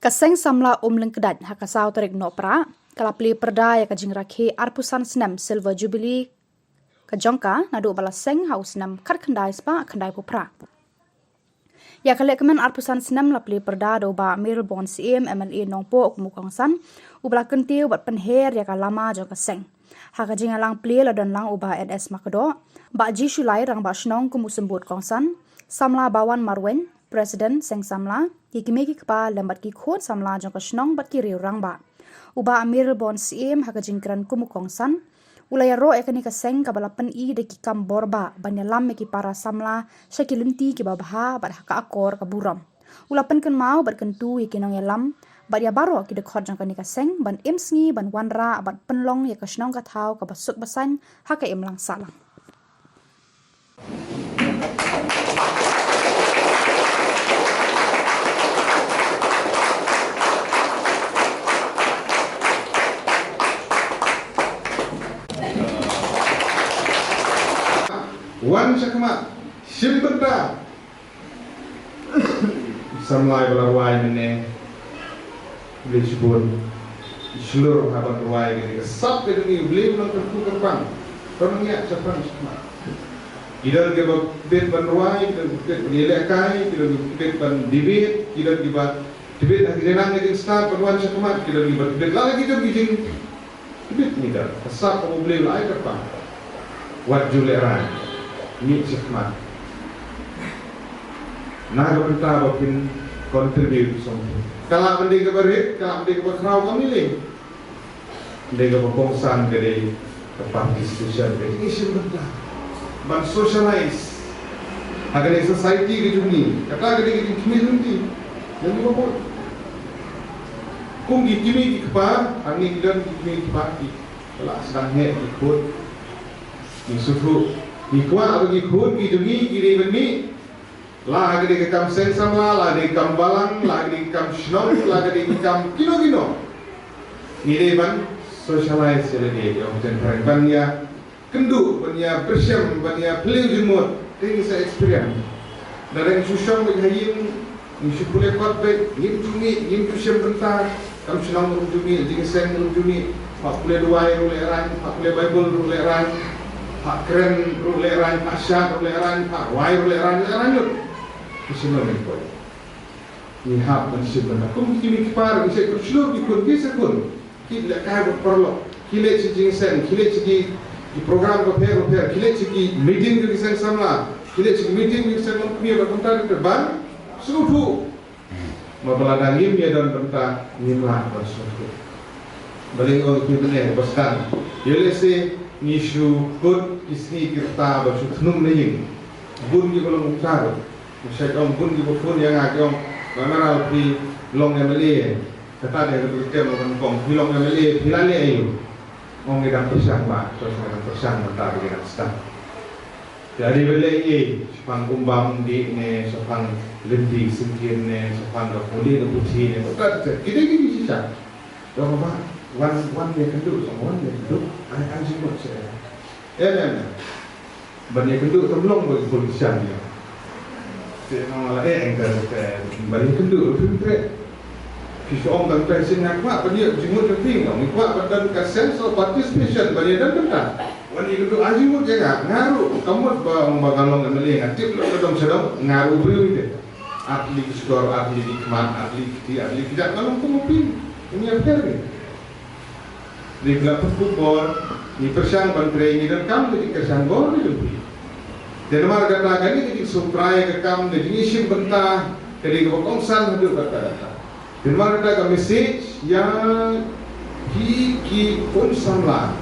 Kaseng samla lengkedat hakasau tarik no pra kalapli perda ya kajing rakhi arpusan senam silver jubilee kajongka nadu bala seng haus nam kandai spa kandai pupra. Ya kale kemen arpusan senam lapli perda do ba Melbourne CM MLA nongpo ukmukongsan ubla kenti ubat penher ya kalama jong kaseng. Hakajing alang pli ladan lang uba NS makado ba jishulai rang ba shnong kumusembut kongsan samla bawan marwen Presiden Seng Samla yikimeki kpa lambat ki khot samla jong ka shnong bat ki riu rangba uba Melbourne CM hakajingkran kumukongsan ulaya ro ekani ka seng ka balapan I de ki kam borba banyalam ki para samla shakilinti ki babha bat haka akor ka buram ulapan kan mau bat kentu yikinong yalam bat ya baro ki de khot jong ka ni ka seng ban imsngi ban wanra bat penlong ya ka shnong ka thau ka basuk basan haka imlang salang. Wan sakma simbenda samlai belarwai mene Lisbon seluruh habat ruai ini sab ini beli nang terku terbang terniak sapang sakma idal ke bet banruai idal bet nilekai idal bet ban dibit idal dibat dibit akhirnya nang start perwan sakma idal dibat dibit lagi tu bijing dibit ni dah sab kamu beli lai terbang wat juleran ni sikmat nah berita bakin kontribut something kalau mending keberit kalau mending keberau kami le mending kebongsan dari participation ini sebenarnya ban socialize agar society ke dunia kata ke community yang dibawa kung gitimi kipar angin dan gitimi kipar kalau sedang he ikut isufu ikwa bagi khun ki dungi ki bani la gade ke kam sen sama la de kam balang la de kam shnong la de kam kino ni ban socialize de yo ten banya kendu banya persiam banya play jumut ini saya experience dari susong de hayin ni shukule kwat be nim jungi nim persiam bentar kam shnong jungi jing sen jungi pak play duai rule ran pak play bible rule ran Pak keren ruleran, Pak syah ruleran, Pak wai ruleran yuk. Kesemua mereka. Ini hak dan sebenarnya. Kau kini kepar, bisa kerjul, ikut bisa pun. Kita kaya berperlu. Kita cigi sen, kita cigi di program repair, kita cigi meeting ke sen samla, kita cigi meeting ke sen punya berkontar di depan. Seluruh. Mabeladang ini dan tentang nimlah bersuatu. Balik orang kita ni paskan. Yelese nishu kod isni kita bersuknum neying bun di kolom utar saya kaum bun di bufun yang agak kamera di long MLA kata dia betul mau kong long MLA hilale ayu mau ngidam persang pak terus ngidam persang mentar dengan staff jadi beli sepang kumbang di ne sepang lendi singkir ne sepang kapuli ne putih ne kita gini sisa dong apa Wan dia kenduk, wan dia kenduk, anjing buat saya. Banyak kenduk terlong bagi polisian dia. Saya malah engkau balik kenduk, filtre. Kisah orang dan pensi nak kuat, banyak jemut penting, orang kuat badan kasen so participation banyak dan benar. Wan dia kenduk anjing buat jaga, ngaruh. Kamu bagalong emeli, ngatip lo kedong sedong ngaruh beliau itu. Atlet skor, atlet ikman, atlet tidak kalau pemupin, ini apa ni? Di belakang football, ni persang bantrai ni dan kam jadi kersan bor ni lebih. Dan marga kata ni jadi suprai ke kam jadi isim bentah jadi kebongsan hidup kata. Dan marga kata message yang ki pun samla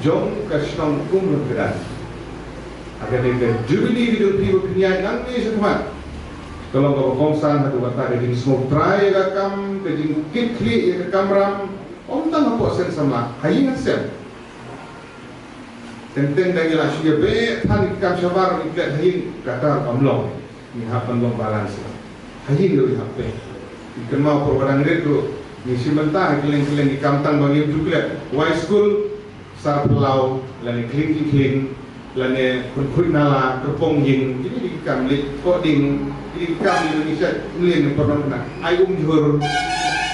jom kasnong kum bergerak. Agar dia jubilee hidup di dunia yang ni semua. Kalau kebongsan hidup kata jadi suprai ke kam jadi kikli ke kamram. Om tak apa sen sama, hayin sen. Tentang dari lah sudah be, tadi kam sabar ikut hayin kata kamlong, ni hapan long balance. Hayin dulu hape. Ikan mau perbandang itu, ni sementara keleng di kamtang bagi juga. Y school, sar pelau, lani kling, lani kun nala terpong yin. Jadi di kam coding, di kam Indonesia ni pernah. Ayum jur.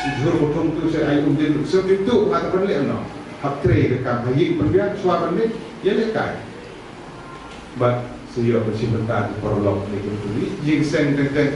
jur botung tu saya ayu umdin so pintu mata perli no hatre ke kam hayi perbiak suapan ni ya lekai but siyo bersih bentar prolog ni tu jing seng teng